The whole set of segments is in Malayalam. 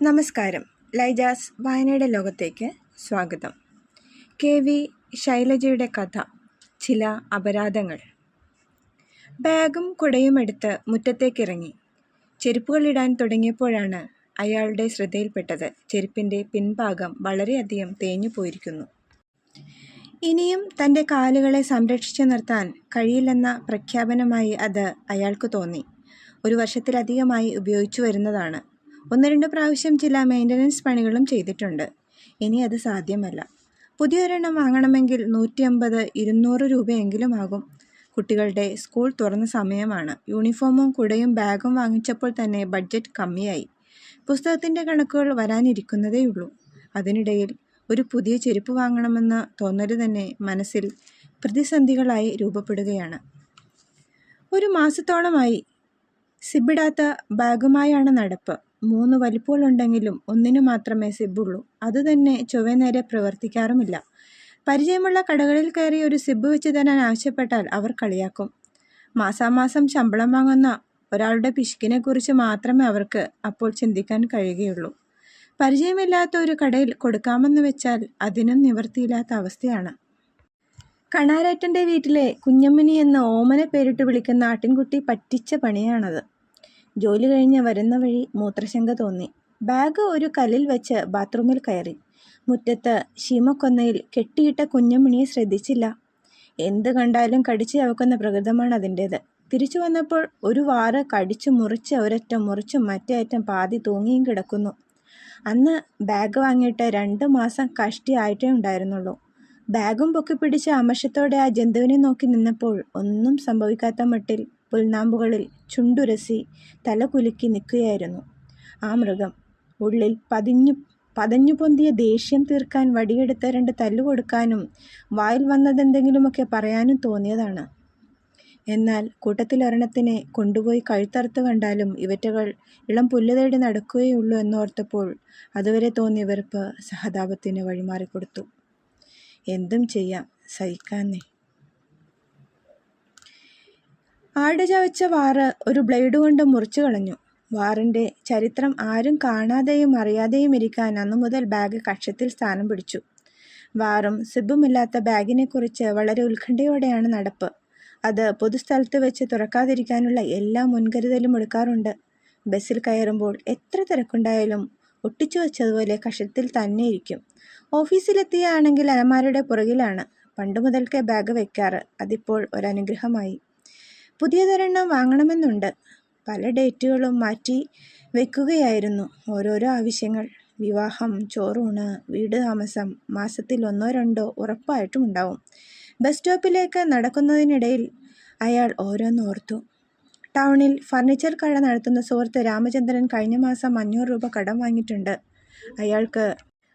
നമസ്കാരം. ലൈജാസ് വായനയുടെ ലോകത്തേക്ക് സ്വാഗതം. KV ശൈലജയുടെ കഥ ചില അപരാധങ്ങൾ. ബാഗും കുടയുമെടുത്ത് മുറ്റത്തേക്കിറങ്ങി. ചെരുപ്പുകളിടാൻ തുടങ്ങിയപ്പോഴാണ് അയാളുടെ ശ്രദ്ധയിൽപ്പെട്ടത് ചെരുപ്പിൻ്റെ പിൻഭാഗം വളരെയധികം തേഞ്ഞു പോയിരിക്കുന്നു. ഇനിയും തൻ്റെ കാലുകളെ സംരക്ഷിച്ചു നിർത്താൻ കഴിയില്ലെന്ന പ്രഖ്യാപനമായി അത് അയാൾക്ക് തോന്നി. ഒരു വർഷത്തിലധികമായി ഉപയോഗിച്ചു വരുന്നതാണ്. 1-2 പ്രാവശ്യം ചില മെയിൻ്റനൻസ് പണികളും ചെയ്തിട്ടുണ്ട്. ഇനി അത് സാധ്യമല്ല. പുതിയൊരെണ്ണം വാങ്ങണമെങ്കിൽ 150-200 രൂപയെങ്കിലും ആകും. കുട്ടികളുടെ സ്കൂൾ തുറന്ന സമയമാണ്. യൂണിഫോമും കുടയും ബാഗും വാങ്ങിച്ചപ്പോൾ തന്നെ ബഡ്ജറ്റ് കമ്മിയായി. പുസ്തകത്തിൻ്റെ കണക്കുകൾ വരാനിരിക്കുന്നതേയുള്ളൂ. അതിനിടയിൽ ഒരു പുതിയ ചെരുപ്പ് വാങ്ങണമെന്ന തോന്നൽ തന്നെ മനസ്സിൽ പ്രതിസന്ധികളായി രൂപപ്പെടുകയാണ്. 1 മാസത്തോളമായി സിബിടാത്ത ബാഗുമായാണ് നടപ്പ്. 3 വലിപ്പങ്ങളുണ്ടെങ്കിലും ഒന്നിനു മാത്രമേ സിബുള്ളൂ. അതുതന്നെ ചൊവ്വേനേരെ പ്രവർത്തിക്കാറുമില്ല. പരിചയമുള്ള കടകളിൽ കയറി ഒരു സിബ് വെച്ച് തരാൻ ആവശ്യപ്പെട്ടാൽ അവർ കളിയാക്കും. മാസാമാസം ശമ്പളം വാങ്ങുന്ന ഒരാളുടെ പിശുക്കിനെക്കുറിച്ച് മാത്രമേ അവർക്ക് അപ്പോൾ ചിന്തിക്കാൻ കഴിയുകയുള്ളൂ. പരിചയമില്ലാത്ത ഒരു കടയിൽ കൊടുക്കാമെന്ന് വെച്ചാൽ അതിനും നിവൃത്തിയില്ലാത്ത അവസ്ഥയാണ്. കണാരേറ്റൻ്റെ വീട്ടിലെ കുഞ്ഞമ്മിനി എന്ന് ഓമന പേരിട്ട് വിളിക്കുന്ന ആട്ടിൻകുട്ടി പറ്റിച്ച പണിയാണത്. ജോലി കഴിഞ്ഞ് വരുന്ന വഴി മൂത്രശങ്ക തോന്നി. ബാഗ് ഒരു കല്ലിൽ വെച്ച് ബാത്റൂമിൽ കയറി. മുറ്റത്ത് ശീമക്കൊന്നയിൽ കെട്ടിയിട്ട കുഞ്ഞമ്മിണിയെ ശ്രദ്ധിച്ചില്ല. എന്ത് കണ്ടാലും കടിച്ചു ചവക്കുന്ന പ്രകൃതമാണ് അതിൻ്റേത്. തിരിച്ചു വന്നപ്പോൾ ഒരു വാറ് കടിച്ചു മുറിച്ച് ഒരറ്റം മുറിച്ചും മറ്റേ അറ്റം പാതി തൂങ്ങിയും കിടക്കുന്നു. അന്ന് ബാഗ് വാങ്ങിയിട്ട് 2 മാസം കഷ്ടി ആയിട്ടേ ഉണ്ടായിരുന്നുള്ളൂ. ബാഗും പൊക്കിപ്പിടിച്ച് അമർഷത്തോടെ ആ ജന്തുവിനെ നോക്കി നിന്നപ്പോൾ ഒന്നും സംഭവിക്കാത്ത മട്ടിൽ പുൽനാമ്പുകളിൽ ചുണ്ടുരസി തല കുലുക്കി നിൽക്കുകയായിരുന്നു ആ മൃഗം. ഉള്ളിൽ പതഞ്ഞു പൊന്തിയ ദേഷ്യം തീർക്കാൻ വടിയെടുത്ത് 2 തല്ലു കൊടുക്കാനും വായിൽ വന്നതെന്തെങ്കിലുമൊക്കെ പറയാനും തോന്നിയതാണ്. എന്നാൽ കൂട്ടത്തിലൊരെണ്ണത്തിനെ കൊണ്ടുപോയി കഴുത്തറുത്ത് കണ്ടാലും ഇവറ്റകൾ ഇളം പുല്ല് തേടി നടക്കുകയുള്ളൂ എന്നോർത്തപ്പോൾ അതുവരെ തോന്നിയ വെറുപ്പ് സഹതാപത്തിന് വഴിമാറിക്കൊടുത്തു. എന്തും ചെയ്യാം, സഹിക്കാന്നേ. ആട് ചവച്ച വാറ് ഒരു ബ്ലേഡ് കൊണ്ട് മുറിച്ചു കളഞ്ഞു. വാറിൻ്റെ ചരിത്രം ആരും കാണാതെയും അറിയാതെയും ഇരിക്കാൻ അന്നു മുതൽ ബാഗ് കക്ഷത്തിൽ സ്ഥാനം പിടിച്ചു. വാറും സിബുമില്ലാത്ത ബാഗിനെക്കുറിച്ച് വളരെ ഉത്കണ്ഠയോടെയാണ് നടപ്പ്. അത് പൊതുസ്ഥലത്ത് വെച്ച് തുറക്കാതിരിക്കാനുള്ള എല്ലാ മുൻകരുതലും എടുക്കാറുണ്ട്. ബസ്സിൽ കയറുമ്പോൾ എത്ര തിരക്കുണ്ടായാലും ഒട്ടിച്ചു വച്ചതുപോലെ കക്ഷത്തിൽ തന്നെ ഇരിക്കും. ഓഫീസിലെത്തിയാണെങ്കിൽ അലമാരയുടെ പുറകിലാണ് പണ്ട് മുതൽക്കേ ബാഗ് വെക്കാറ്. അതിപ്പോൾ ഒരനുഗ്രഹമായി. പുതിയതൊരെണ്ണം വാങ്ങണമെന്നുണ്ട്. പല ഡേറ്റുകളും മാറ്റി വെക്കുകയായിരുന്നു. ഓരോരോ ആവശ്യങ്ങൾ. വിവാഹം, ചോറൂണ്, വീട് താമസം. മാസത്തിൽ 1-2 ഉറപ്പായിട്ടും ഉണ്ടാവും. ബസ് സ്റ്റോപ്പിലേക്ക് നടക്കുന്നതിനിടയിൽ അയാൾ ഓരോന്നോർത്തു. ടൗണിൽ ഫർണിച്ചർ കട നടത്തുന്ന സുഹൃത്ത് രാമചന്ദ്രൻ കഴിഞ്ഞ മാസം 500 രൂപ കടം വാങ്ങിയിട്ടുണ്ട്. അയാൾക്ക്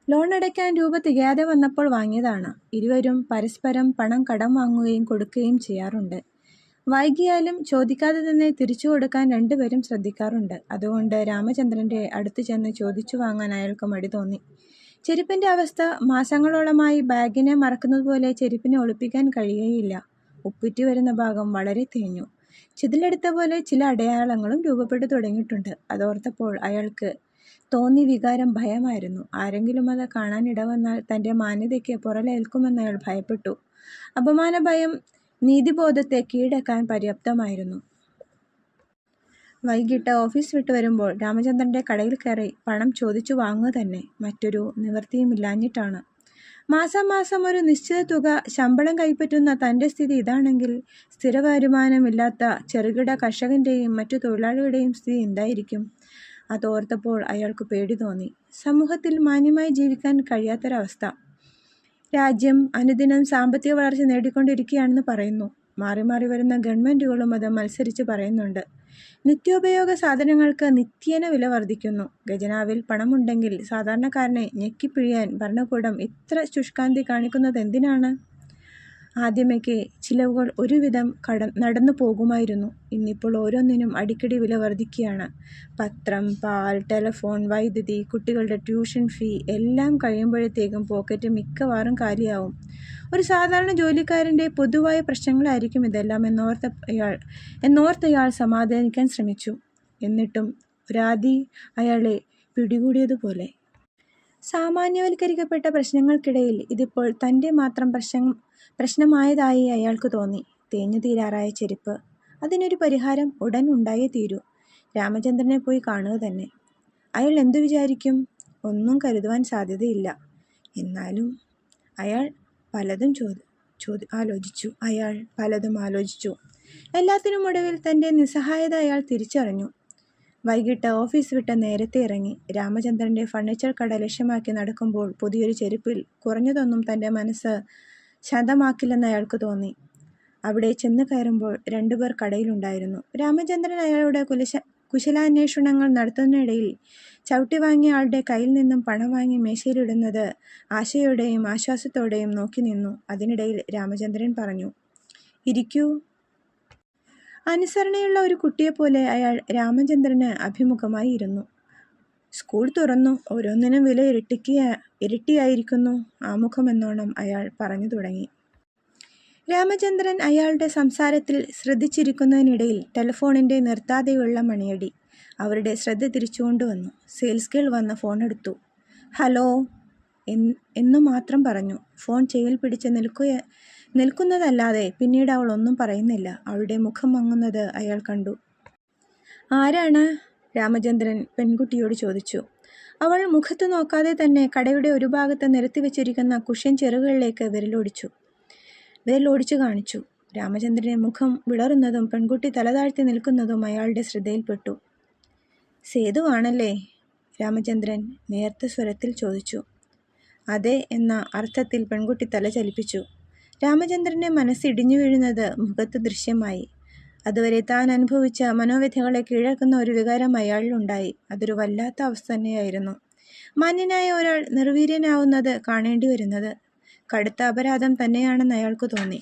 ലോൺ അടയ്ക്കാൻ രൂപ തികയാതെ വന്നപ്പോൾ വാങ്ങിയതാണ്. ഇരുവരും പരസ്പരം പണം കടം വാങ്ങുകയും കൊടുക്കുകയും ചെയ്യാറുണ്ട്. വൈകിയാലും ചോദിക്കാതെ തന്നെ തിരിച്ചു കൊടുക്കാൻ 2 പേരും ശ്രദ്ധിക്കാറുണ്ട്. അതുകൊണ്ട് രാമചന്ദ്രൻ്റെ അടുത്ത് ചെന്ന് ചോദിച്ചു വാങ്ങാൻ അയാൾക്ക് മടി തോന്നി. ചെരുപ്പിൻ്റെ അവസ്ഥ മാസങ്ങളോളമായി ബാഗിനെ മറക്കുന്നതുപോലെ ചെരുപ്പിനെ ഒളിപ്പിക്കാൻ കഴിയുകയില്ല. ഉപ്പിറ്റി വരുന്ന ഭാഗം വളരെ തേഞ്ഞു. ചിതിലെടുത്ത പോലെ ചില അടയാളങ്ങളും രൂപപ്പെട്ടു തുടങ്ങിയിട്ടുണ്ട്. അതോർത്തപ്പോൾ അയാൾക്ക് തോന്നിയ വികാരം ഭയമായിരുന്നു. ആരെങ്കിലും അത് കാണാൻ ഇടവന്നാൽ തൻ്റെ മാന്യതയ്ക്ക് പുറലേൽക്കുമെന്ന് അയാൾ ഭയപ്പെട്ടു. അപമാന ഭയം നീതിബോധത്തെ കീഴടക്കാൻ പര്യാപ്തമായിരുന്നു. വൈകിട്ട് ഓഫീസ് വിട്ടു വരുമ്പോൾ രാമചന്ദ്രൻ്റെ കടയിൽ കയറി പണം ചോദിച്ചു വാങ്ങുക തന്നെ. മറ്റൊരു നിവൃത്തിയുമില്ലാഞ്ഞിട്ടാണ്. മാസാമാസം ഒരു നിശ്ചിത തുക ശമ്പളം കൈപ്പറ്റുന്ന തൻ്റെ സ്ഥിതി ഇതാണെങ്കിൽ സ്ഥിര വരുമാനമില്ലാത്ത ചെറുകിട കർഷകൻ്റെയും മറ്റു തൊഴിലാളികളുടെയും സ്ഥിതി എന്തായിരിക്കും? അതോർത്തപ്പോൾ അയാൾക്ക് പേടി തോന്നി. സമൂഹത്തിൽ മാന്യമായി ജീവിക്കാൻ കഴിയാത്തൊരവസ്ഥ. രാജ്യം അനുദിനം സാമ്പത്തിക വളർച്ച നേടിക്കൊണ്ടിരിക്കുകയാണെന്ന് പറയുന്നു. മാറി മാറി വരുന്ന ഗവൺമെൻറ്റുകളും അത് മത്സരിച്ച് പറയുന്നുണ്ട്. നിത്യോപയോഗ സാധനങ്ങൾക്ക് നിത്യേന വില വർദ്ധിക്കുന്നു. ഖജനാവിൽ പണമുണ്ടെങ്കിൽ സാധാരണക്കാരനെ ഞെക്കിപ്പിഴിയാൻ ഭരണകൂടം ഇത്ര ശുഷ്കാന്തി കാണിക്കുന്നത് എന്തിനാണ്? ആദ്യമൊക്കെ ചിലവുകൾ ഒരുവിധം നടന്നു പോകുമായിരുന്നു. ഇന്നിപ്പോൾ ഓരോന്നിനും അടിക്കടി വില വർദ്ധിക്കുകയാണ്. പത്രം, പാൽ, ടെലിഫോൺ, വൈദ്യുതി, കുട്ടികളുടെ ട്യൂഷൻ ഫീ എല്ലാം കഴിയുമ്പോഴത്തേക്കും പോക്കറ്റ് മിക്കവാറും കാലിയാവും. ഒരു സാധാരണ ജോലിക്കാരൻ്റെ പൊതുവായ പ്രശ്നങ്ങളായിരിക്കും ഇതെല്ലാം എന്നോർത്തയാൾ സമാധാനിക്കാൻ ശ്രമിച്ചു. എന്നിട്ടും ഒരാദി അയാളെ പിടികൂടിയതുപോലെ. സാമാന്യവൽക്കരിക്കപ്പെട്ട പ്രശ്നങ്ങൾക്കിടയിൽ ഇതിപ്പോൾ തൻ്റെ മാത്രം പ്രശ്നമായതായി അയാൾക്ക് തോന്നി. തേഞ്ഞു തീരാറായ ചെരുപ്പ്. അതിനൊരു പരിഹാരം ഉടൻ ഉണ്ടായേ തീരൂ. രാമചന്ദ്രനെ പോയി കാണുക തന്നെ. അയാൾ എന്തു വിചാരിക്കും? ഒന്നും കരുതുവാൻ സാധ്യതയില്ല. എന്നാലും അയാൾ പലതും ആലോചിച്ചു. എല്ലാത്തിനും ഒടുവിൽ തൻ്റെ നിസ്സഹായത അയാൾ തിരിച്ചറിഞ്ഞു. വൈകിട്ട് ഓഫീസ് വിട്ട് നേരത്തെ ഇറങ്ങി. രാമചന്ദ്രൻ്റെ ഫർണിച്ചർ കട ലക്ഷ്യമാക്കി നടക്കുമ്പോൾ പുതിയൊരു ചെരുപ്പിൽ കുറഞ്ഞതൊന്നും തൻ്റെ മനസ്സ് ശാന്തമാക്കില്ലെന്ന് അയാൾക്ക് തോന്നി. അവിടെ ചെന്ന് കയറുമ്പോൾ 2 പേർ കടയിലുണ്ടായിരുന്നു. രാമചന്ദ്രൻ അയാളുടെ കുശലാന്വേഷണങ്ങൾ നടത്തുന്നതിനിടയിൽ ചവിട്ടി വാങ്ങിയ ആളുടെ കയ്യിൽ നിന്നും പണം വാങ്ങി മേശയിലിടുന്നത് ആശയോടെയും ആശ്വാസത്തോടെയും നോക്കി നിന്നു. അതിനിടയിൽ രാമചന്ദ്രൻ പറഞ്ഞു, "ഇരിക്കൂ." അനുസരണയുള്ള ഒരു കുട്ടിയെപ്പോലെ അയാൾ രാമചന്ദ്രന് അഭിമുഖമായി ഇരുന്നു. സ്കൂൾ തുറന്നു. ഓരോന്നിനും വില ഇരട്ടിയായിരിക്കുന്നു. ആമുഖമെന്നോണം അയാൾ പറഞ്ഞു തുടങ്ങി. രാമചന്ദ്രൻ അയാളുടെ സംസാരത്തിൽ ശ്രദ്ധിച്ചിരിക്കുന്നതിനിടയിൽ ടെലിഫോണിൻ്റെ നിർത്താതെയുള്ള മണിയടി അവരുടെ ശ്രദ്ധ തിരിച്ചുകൊണ്ടുവന്നു. സെയിൽസ് ഗേൾ വന്ന് ഫോണെടുത്തു. "ഹലോ" എന്നു മാത്രം പറഞ്ഞു. ഫോൺ ചെവിയിൽ പിടിച്ച് നിൽക്കുന്നതല്ലാതെ പിന്നീട് അവൾ ഒന്നും പറയുന്നില്ല. അവളുടെ മുഖം മങ്ങുന്നത് അയാൾ കണ്ടു. "ആരാണ്?" രാമചന്ദ്രൻ പെൺകുട്ടിയോട് ചോദിച്ചു. അവൾ മുഖത്ത് നോക്കാതെ തന്നെ കടയുടെ ഒരു ഭാഗത്ത് നിരത്തി വെച്ചിരിക്കുന്ന കുഷ്യൻ ചെറുകളിലേക്ക് വിരലോടിച്ചു കാണിച്ചു. രാമചന്ദ്രൻ്റെ മുഖം വിളറുന്നതും പെൺകുട്ടി തലതാഴ്ത്തി നിൽക്കുന്നതും അയാളുടെ ശ്രദ്ധയിൽപ്പെട്ടു. "സേതുവാണല്ലേ?" രാമചന്ദ്രൻ നേർത്ത സ്വരത്തിൽ ചോദിച്ചു. "അതെ" എന്ന അർത്ഥത്തിൽ പെൺകുട്ടി തല ചലിപ്പിച്ചു. രാമചന്ദ്രൻ്റെ മനസ്സ് ഇടിഞ്ഞു വീഴുന്നത് മുഖത്ത് ദൃശ്യമായി. അതുവരെ താൻ അനുഭവിച്ച മനോവ്യഥകളെ കീഴടക്കുന്ന ഒരു വികാരം അയാളിലുണ്ടായി. അതൊരു വല്ലാത്ത അവസ്ഥ തന്നെയായിരുന്നു. മാന്യനായ ഒരാൾ നിർവീര്യനാവുന്നത് കാണേണ്ടി വരുന്നത് കടുത്ത അപരാധം തന്നെയാണെന്ന് അയാൾക്ക് തോന്നി.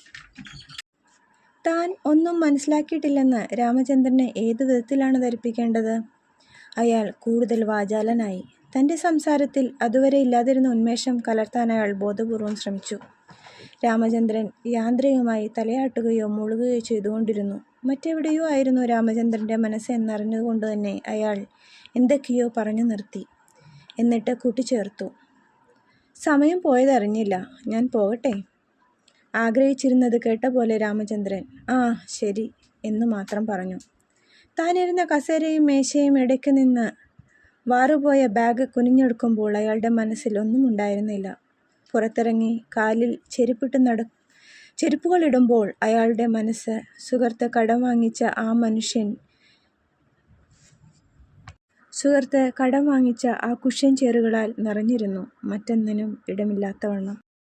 താൻ ഒന്നും മനസ്സിലാക്കിയിട്ടില്ലെന്ന് രാമചന്ദ്രനെ ഏതു വിധത്തിലാണ് ധരിപ്പിക്കേണ്ടത്? അയാൾ കൂടുതൽ വാചാലനായി. തൻ്റെ സംസാരത്തിൽ അതുവരെ ഇല്ലാതിരുന്ന ഉന്മേഷം കലർത്താൻ അയാൾ ബോധപൂർവം ശ്രമിച്ചു. രാമചന്ദ്രൻ യാന്ത്രികമായി തലയാട്ടുകയോ മൂളുകയോ ചെയ്തുകൊണ്ടിരുന്നു. മറ്റെവിടെയോ ആയിരുന്നു രാമചന്ദ്രൻ്റെ മനസ്സ് എന്നറിഞ്ഞുകൊണ്ട് തന്നെ അയാൾ എന്തൊക്കെയോ പറഞ്ഞു നിർത്തി. എന്നിട്ട് കൂട്ടിച്ചേർത്തു, "സമയം പോയതറിഞ്ഞില്ല. ഞാൻ പോകട്ടെ?" ആഗ്രഹിച്ചിരുന്നത് കേട്ട പോലെ രാമചന്ദ്രൻ "ആ ശരി" എന്നു മാത്രം പറഞ്ഞു. താനിരുന്ന കസേരയും മേശയും ഇടയ്ക്ക് നിന്ന് വാറുപോയ ബാഗ് കുനിഞ്ഞെടുക്കുമ്പോൾ അയാളുടെ മനസ്സിൽ ഒന്നും ഉണ്ടായിരുന്നില്ല. പുറത്തിറങ്ങി കാലിൽ ചെരുപ്പുകളിടുമ്പോൾ അയാളുടെ മനസ്സ് സുഹൃത്ത് കടം വാങ്ങിച്ച ആ കുഷ്യൻ ചേറുകളാൽ നിറഞ്ഞിരുന്നു. മറ്റൊന്നിനും ഇടമില്ലാത്തവണ്ണം.